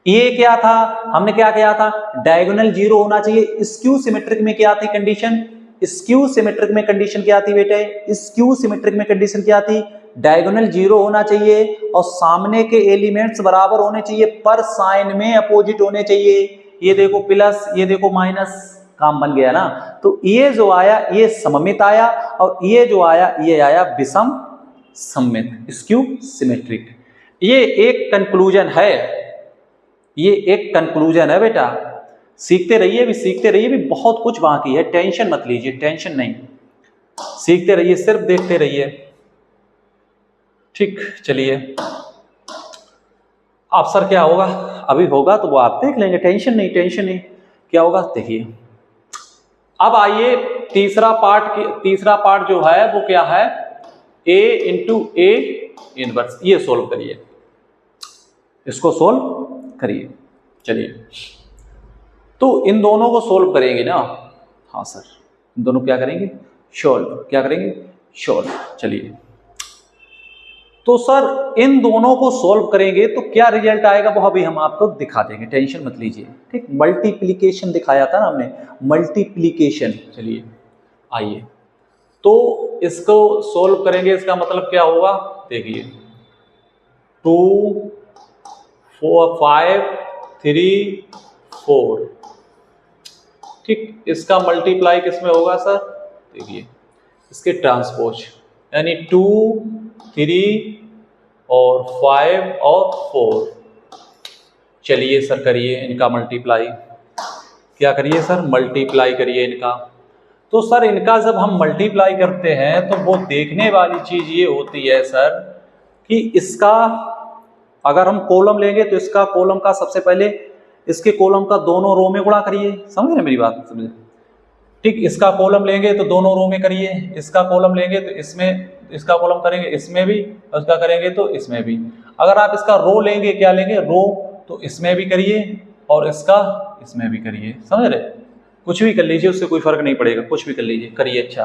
ये क्या था, हमने क्या किया था, डायगोनल जीरो होना चाहिए। स्क्यू सिमेट्रिक में क्या थी कंडीशन, स्क्यू सिमेट्रिक में कंडीशन क्या थी बेटे, स्क्यू सिमेट्रिक में कंडीशन क्या थी, डायगोनल जीरो होना चाहिए और सामने के एलिमेंट्स बराबर होने चाहिए, पर साइन में अपोजिट होने चाहिए। ये देखो प्लस, ये देखो माइनस, काम बन गया ना। तो ये जो आया ये सममित आया, और ये जो आया ये आया विषम सममित, स्क्यू सिमेट्रिक। ये एक कंक्लूजन है, ये एक कंक्लूजन है बेटा। सीखते रहिए, भी सीखते रहिए, भी बहुत कुछ बाकी है, टेंशन मत लीजिए, टेंशन नहीं, सीखते रहिए, सिर्फ देखते रहिए। ठीक, चलिए अवसर क्या होगा, अभी होगा तो वो आप देख लेंगे, टेंशन नहीं, टेंशन नहीं। क्या होगा देखिए। अब आइए तीसरा पार्ट जो है वो क्या है, a इंटू ए इनवर्स। ये सोल्व करिए, इसको सोल्व करिए। चलिए, तो इन दोनों को सोल्व करेंगे ना, हाँ सर, इन दोनों क्या करेंगे, सोल्व, क्या करेंगे, सोल्व। चलिए, तो सर इन दोनों को सोल्व करेंगे तो क्या रिजल्ट आएगा वो अभी हम आपको दिखा देंगे, टेंशन मत लीजिए। ठीक, मल्टीप्लिकेशन दिखाया था ना हमने, मल्टीप्लिकेशन। चलिए आइए, तो इसको सोल्व करेंगे, इसका मतलब क्या होगा देखिए, 2 4 5 3 4। ठीक, इसका मल्टीप्लाई किसमें होगा सर, देखिए इसके ट्रांसपोज, यानी 2 3 और 5 और 4। चलिए सर करिए इनका मल्टीप्लाई, क्या करिए सर, मल्टीप्लाई करिए इनका। तो सर इनका जब हम मल्टीप्लाई करते हैं तो वो देखने वाली चीज ये होती है सर कि इसका अगर हम कॉलम लेंगे तो इसका कॉलम का सबसे पहले इसके कॉलम का दोनों रो में गुणा करिए, समझ रहे मेरी बात, समझे। ठीक, इसका कॉलम लेंगे तो दोनों रो में करिए, इसका कॉलम लेंगे तो इसमें, इसका कॉलम करेंगे इसमें भी, उसका करेंगे तो इसमें भी। अगर आप इसका रो लेंगे, क्या लेंगे, रो, तो इसमें भी करिए और इसका इसमें भी करिए, समझ रहे। कुछ भी कर लीजिए, उससे कोई फर्क नहीं पड़ेगा, कुछ भी कर लीजिए, करिए। अच्छा,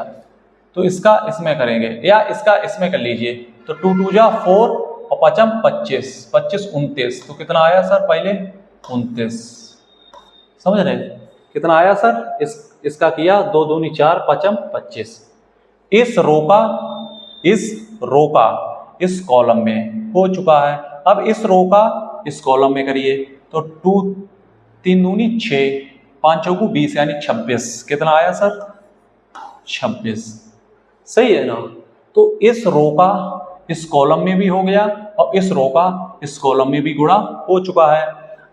तो इसका इसमें करेंगे या इसका इसमें कर लीजिए, तो 2 2 जा 4 और 5 25, 25 29, तो कितना आया सर, पहले 29, समझ रहे, कितना आया सर, इसका किया 2 दूनी 4 5 25। इस रो का इस कॉलम में हो चुका है। अब इस रो का इस कॉलम में करिए, तो 2 3 दूनी 6 5 चौकू 20, यानी 26। कितना आया सर, 26, सही है ना। तो इस रो का इस कॉलम में भी हो गया और इस रो का इस कॉलम में भी गुणा हो चुका है।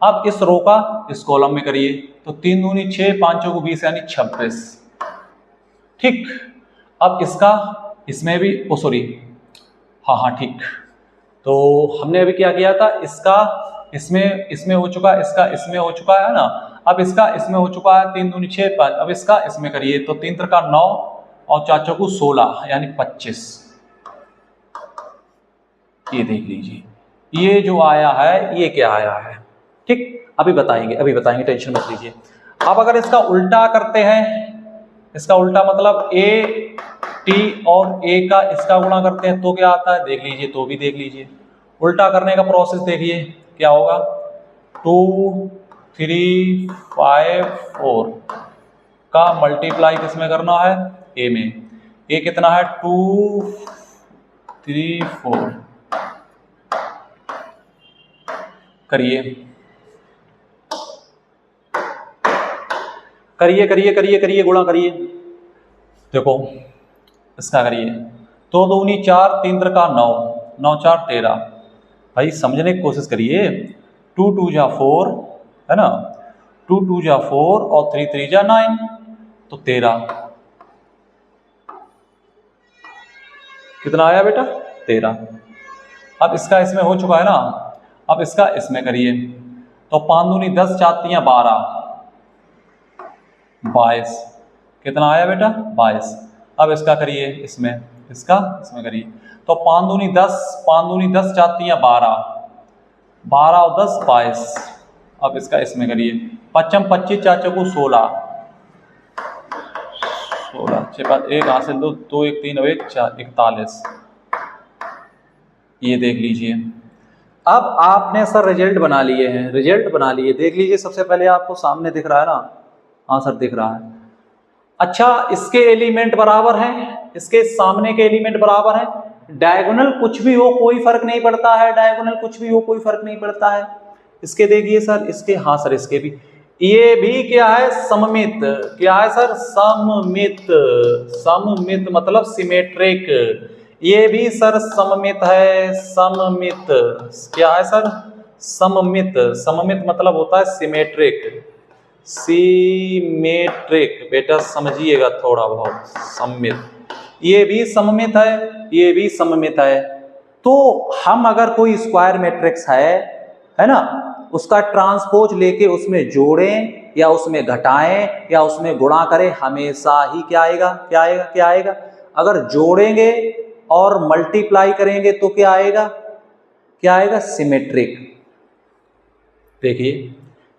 अब इस रो का इस कॉलम में करिए, तो 3 दूनी 6 5 चौकू 20, यानी 26। ठीक, अब इसका इसमें भी, ओ सॉरी, हाँ ठीक, तो हमने अभी क्या किया था, इसका इसमें हो चुका, इसका इसमें हो चुका है ना। अब इसका इसमें हो चुका है, 3 दूनी 6 5, अब इसका इसमें करिए, तो 3 त्रिका 9 और 4 चौकू 16, यानी 25। ये देख लीजिए, ये जो आया है ये क्या आया है। ठीक, अभी बताएंगे, टेंशन मत लीजिए। अब अगर इसका उल्टा करते हैं, इसका उल्टा मतलब ए टी और ए का इसका गुणा करते हैं तो क्या आता है, देख लीजिए, तो भी देख लीजिए। उल्टा करने का प्रोसेस देखिए क्या होगा, 2 3 5 4 का मल्टीप्लाई किसमें करना है, ए में। ए कितना है, 2 3 4, करिए करिए करिए करिए करिए, गुणा करिए। देखो इसका करिए, 2 दूनी 4 3 त्रिका 9 9 4 13। भाई समझने की कोशिश करिए, 2 2 जा 4 है ना, 2 2 जा 4 और 3 3 जा 9, तो 13। कितना आया बेटा, 13। अब इसका इसमें हो चुका है ना, अब इसका इसमें करिए तो 5 दूनी 10 4 तियां 12, 22 कितना आया बेटा 22। अब इसका करिए इसमें, इसका इसमें करिए तो 5 दूनी 10 4 तियां 12, 12 और 10 22। अब इसका इसमें करिए 5 25 4 चौको 16, 16 6 5 1 हासिल 2 2 1 3 1 4 41। ये देख लीजिए। अब आपने सर रिजल्ट बना लिए हैं, रिजल्ट बना लिए, देख लीजिए सबसे पहले आपको सामने दिख रहा है ना, हाँ सर दिख रहा है। अच्छा इसके एलिमेंट बराबर हैं, इसके सामने के एलिमेंट बराबर हैं, डायगोनल कुछ भी हो कोई फर्क नहीं पड़ता है, डायगोनल कुछ भी हो कोई फर्क नहीं पड़ता है। इसके देखिए सर, इसके हाँ सर इसके भी, ये भी क्या है सममित, क्या है सर सममित, सममित मतलब सिमेट्रिक, ये भी सर सममित है, सममित क्या है सर सममित, सममित मतलब होता है सिमेट्रिक, सिमेट्रिक बेटा समझिएगा थोड़ा बहुत, सममित, ये भी सममित है, ये भी सममित है। तो हम अगर कोई स्क्वायर मैट्रिक्स है ना, उसका ट्रांसपोज लेके उसमें जोड़ें या उसमें घटाएं या उसमें गुणा करें, हमेशा ही क्या आएगा, क्या आएगा, क्या आएगा। अगर जोड़ेंगे और मल्टीप्लाई करेंगे तो क्या आएगा, क्या आएगा सिमेट्रिक। देखिए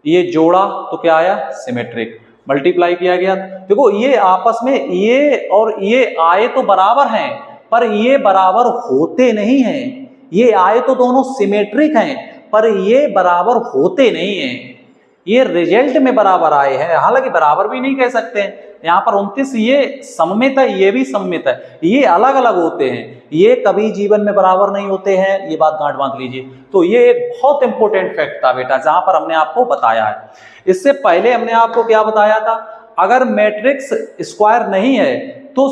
ये जोड़ा तो क्या आया सिमेट्रिक, मल्टीप्लाई किया गया, देखो ये आपस में ये और ये आए तो बराबर हैं पर ये बराबर होते नहीं हैं, ये आए तो दोनों सिमेट्रिक हैं पर ये बराबर होते नहीं हैं, ये रिजल्ट में बराबर आए हैं, हालांकि बराबर भी नहीं कह सकते हैं। यहाँ पर 29 ये सममित है, ये भी सममित है, ये अलग अलग होते हैं, ये कभी जीवन में बराबर नहीं होते हैं, ये बात गांठ बांध लीजिए। तो ये एक बहुत इंपॉर्टेंट फैक्ट था बेटा, जहां पर हमने आपको बताया है। इससे पहले हमने आपको क्या बताया था, अगर मैट्रिक्स स्क्वायर नहीं है तो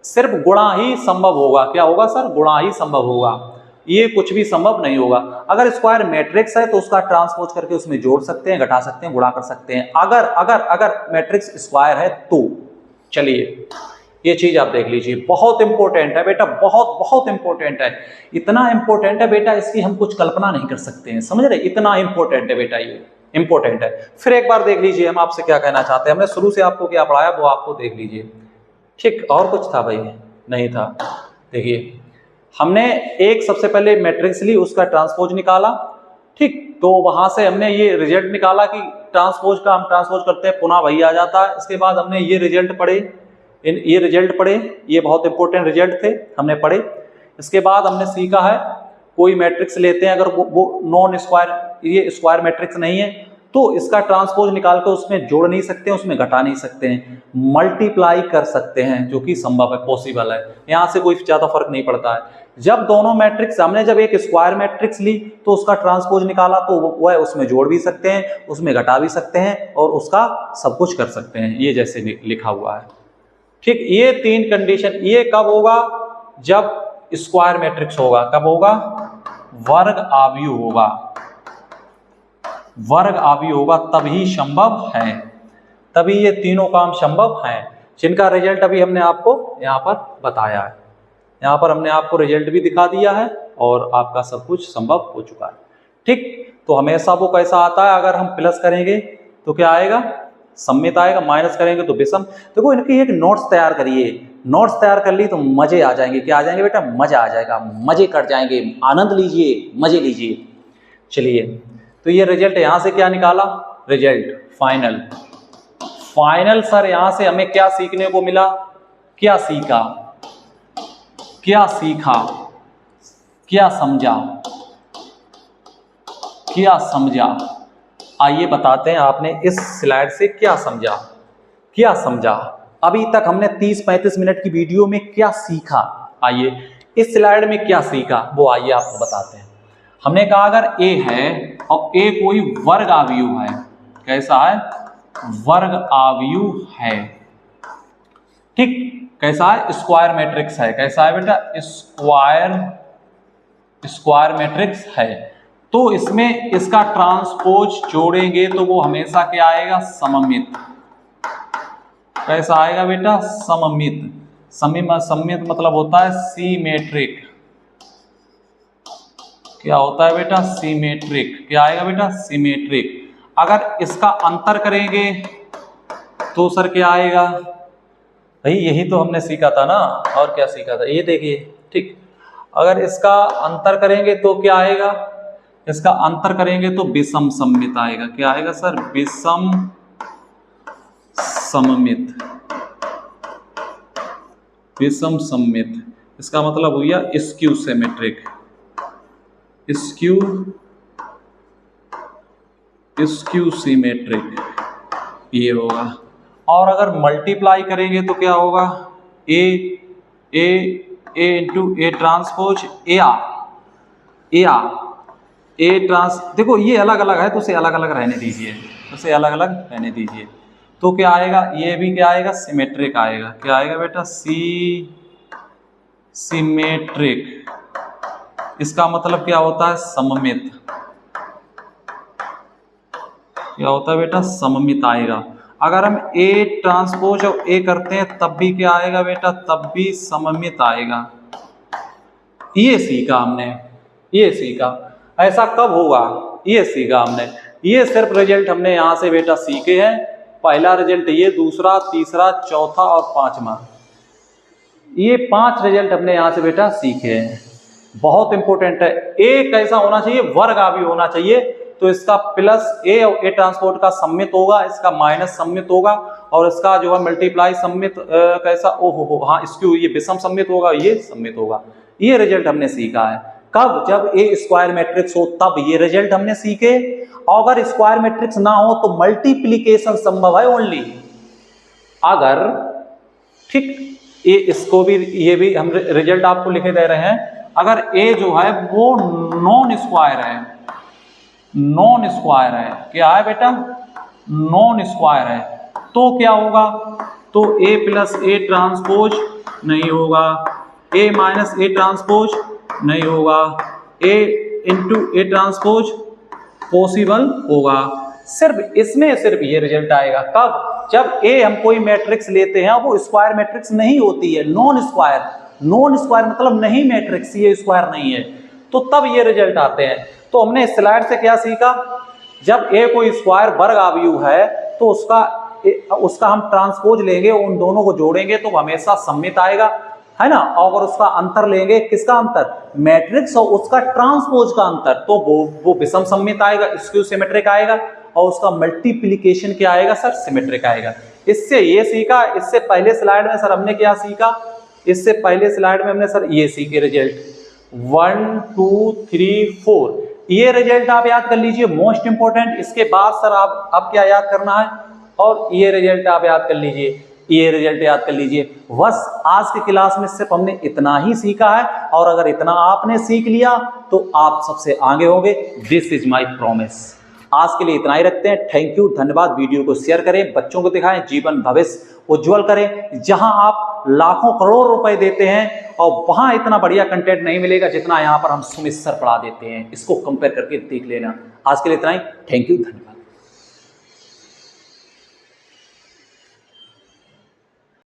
सिर्फ गुणा ही संभव होगा, क्या होगा सर गुणा ही संभव होगा, ये कुछ भी संभव नहीं होगा। अगर स्क्वायर मैट्रिक्स है तो उसका ट्रांसपोज करके उसमें जोड़ सकते हैं, घटा सकते हैं, गुणा कर सकते हैं, अगर अगर अगर मैट्रिक्स स्क्वायर है तो। चलिए ये चीज आप देख लीजिए, बहुत इंपॉर्टेंट है बेटा, बहुत बहुत इंपॉर्टेंट है, इतना इंपॉर्टेंट है बेटा इसकी हम कुछ कल्पना नहीं कर सकते हैं, समझ रहे, इतना इंपॉर्टेंट है बेटा, ये इंपॉर्टेंट है। फिर एक बार देख लीजिए हम आपसे क्या कहना चाहते हैं, हमने शुरू से आपको क्या पढ़ाया वो आपको देख लीजिए, ठीक। और कुछ था भाई, नहीं था। देखिए हमने एक सबसे पहले मैट्रिक्स ली, उसका ट्रांसपोज निकाला, ठीक, तो वहां से हमने ये रिजल्ट निकाला कि ट्रांसपोज का हम ट्रांसपोज करते हैं पुनः वही आ जाता है। इसके बाद हमने ये रिजल्ट पढ़े, ये रिजल्ट पढ़े, ये बहुत इंपॉर्टेंट रिजल्ट थे, हमने पढ़े। इसके बाद हमने सीखा है कोई मैट्रिक्स लेते हैं, अगर वो नॉन स्क्वायर, ये स्क्वायर मैट्रिक्स नहीं है तो इसका ट्रांसपोज निकाल कर उसमें जोड़ नहीं सकते हैं, उसमें घटा नहीं सकते हैं, मल्टीप्लाई कर सकते हैं, जो कि संभव है, पॉसिबल है, यहाँ से कोई ज्यादा फर्क नहीं पड़ता है। जब दोनों मैट्रिक्स, हमने जब एक स्क्वायर मैट्रिक्स ली तो उसका ट्रांसपोज निकाला तो वह उसमें जोड़ भी सकते हैं, उसमें घटा भी सकते हैं और उसका सब कुछ कर सकते हैं, ये जैसे लिखा हुआ है, ठीक। ये 3 कंडीशन, ये कब होगा, जब स्क्वायर मैट्रिक्स होगा, कब होगा, वर्ग आव्यूह होगा, वर्ग आव्यूह होगा तभी संभव है, तभी ये तीनों काम संभव हैं, जिनका रिजल्ट अभी हमने आपको यहाँ पर बताया है। यहाँ पर हमने आपको रिजल्ट भी दिखा दिया है और आपका सब कुछ संभव हो चुका है, ठीक। तो हमेशा वो कैसा आता है, अगर हम प्लस करेंगे तो क्या आएगा, सममित आएगा, माइनस करेंगे तो विषम। देखो इनकी एक नोट्स तैयार करिए, नोट्स तैयार कर ली तो मजे आ जाएंगे, क्या आ जाएंगे बेटा, मजा आ जाएगा, मजे कट जाएंगे, आनंद लीजिए, मजे लीजिए। चलिए तो ये रिजल्ट यहाँ से क्या निकाला, रिजल्ट फाइनल, फाइनल सर यहाँ से हमें क्या सीखने को मिला, क्या सीखा, क्या सीखा, क्या समझा, क्या समझा, आइए बताते हैं आपने इस स्लाइड से क्या समझा, क्या समझा। अभी तक हमने 30-35 मिनट की वीडियो में क्या सीखा, आइए इस स्लाइड में क्या सीखा वो आइए आपको बताते हैं। हमने कहा अगर ए है और ए कोई वर्ग आव्यूह है, कैसा है, वर्ग आव्यूह है, ठीक, कैसा है, स्क्वायर मैट्रिक्स है, कैसा है बेटा, स्क्वायर मैट्रिक्स है, तो इसमें इसका ट्रांसपोज जोड़ेंगे तो वो हमेशा क्या आएगा, सममित, कैसा आएगा बेटा, सममित, सममित मतलब होता है सिमेट्रिक, क्या होता है बेटा, सिमेट्रिक। क्या आएगा बेटा, सिमेट्रिक। अगर इसका अंतर करेंगे तो सर क्या आएगा, भाई यही तो हमने सीखा था ना, और क्या सीखा था, ये देखिए, ठीक। अगर इसका अंतर करेंगे तो क्या आएगा, इसका अंतर करेंगे तो विषम सममित आएगा। क्या आएगा सर, विषम सममित। विषम सममित इसका मतलब हो गया स्क्यू सिमेट्रिक। स्क्यू सिमेट्रिक ये होगा। और अगर मल्टीप्लाई करेंगे तो क्या होगा, A into A transpose A trans, देखो ये अलग अलग है तो उसे अलग अलग रहने दीजिए, उसे अलग अलग रहने दीजिए। तो क्या आएगा, ये भी क्या आएगा, सिमेट्रिक आएगा। क्या आएगा बेटा, सिमेट्रिक। इसका मतलब क्या होता है, सममित। क्या होता है बेटा, सममित आएगा। अगर हम ए ट्रांसपोज और ए करते हैं तब भी क्या आएगा बेटा, तब भी सममित आएगा। ये सीखा हमने, ये सीखा। ऐसा कब होगा, ये सीखा हमने। ये सिर्फ रिजल्ट हमने यहाँ से बेटा सीखे हैं। पहला रिजल्ट ये, दूसरा, तीसरा, चौथा और पांचवा, ये 5 रिजल्ट हमने यहाँ से बेटा सीखे हैं। बहुत इंपॉर्टेंट है। ए कैसा होना चाहिए, वर्गावी होना चाहिए। तो इसका प्लस ए और ए ट्रांसपोर्ट का सम्मित होगा, इसका माइनस सम्मित होगा, और इसका जो है मल्टीप्लाई सम्मित कैसा, ओ हाँ स्क्यू, ये विषम सम्मित होगा, ये सम्मित होगा। ये रिजल्ट हमने सीखा है। कब, जब ए स्क्वायर मैट्रिक्स हो तब ये रिजल्ट हमने सीखे। और अगर स्क्वायर मैट्रिक्स ना हो तो मल्टीप्लीकेशन संभव है ओनली। अगर, ठीक, ये इसको भी, ये भी हम रिजल्ट आपको लिखे दे रहे हैं। अगर ए जो है वो नॉन स्क्वायर है, नॉन स्क्वायर है, क्या है बेटा, नॉन स्क्वायर है, तो क्या होगा, तो ए प्लस ए ट्रांसपोज नहीं होगा, ए माइनस ए ट्रांसपोज नहीं होगा, A into A transpose possible होगा। सिर्फ इसमें सिर्फ ये रिजल्ट आएगा। कब, जब ए हम कोई मैट्रिक्स लेते हैं वो स्क्वायर मैट्रिक्स नहीं होती है, नॉन स्क्वायर। नॉन स्क्वायर मतलब नहीं मैट्रिक्स, ये स्क्वायर नहीं है, तो तब ये रिजल्ट आते हैं। तो हमने इस स्लाइड से क्या सीखा, जब ए कोई स्क्वायर वर्ग आव्यूह है तो उसका हम ट्रांसपोज लेंगे, उन दोनों को जोड़ेंगे तो हमेशा सम्मित आएगा, है ना। और उसका अंतर लेंगे, किसका अंतर, मैट्रिक्स और उसका ट्रांसपोज का अंतर, तो वो विषम सम्मित आएगा, स्क्यू सिमेट्रिक आएगा। और उसका मल्टीप्लिकेशन क्या आएगा सर, सिमेट्रिक आएगा। इससे ये सीखा। इससे पहले स्लाइड में सर हमने क्या सीखा, इससे पहले स्लाइड में हमने सर ये सीखे रिजल्ट 1 2 3 4, ये रिजल्ट आप याद कर लीजिए, मोस्ट इंपोर्टेंट। इसके बाद सर आप अब क्या याद करना है, और ये रिजल्ट आप याद कर लीजिए, ये रिजल्ट याद कर लीजिए। बस आज की क्लास में सिर्फ हमने इतना ही सीखा है, और अगर इतना आपने सीख लिया तो आप सबसे आगे होंगे। This is my promise. आज के लिए इतना ही रखते हैं। थैंक यू, धन्यवाद। वीडियो को शेयर करें, बच्चों को दिखाएं, जीवन भविष्य उज्जवल करें। जहां आप लाखों करोड़ रुपए देते हैं और वहां इतना बढ़िया कंटेंट नहीं मिलेगा जितना यहां पर हम सुमित सर पढ़ा देते हैं। इसको कंपेयर करके देख लेना। आज के लिए इतना ही। थैंक यू, धन्यवाद।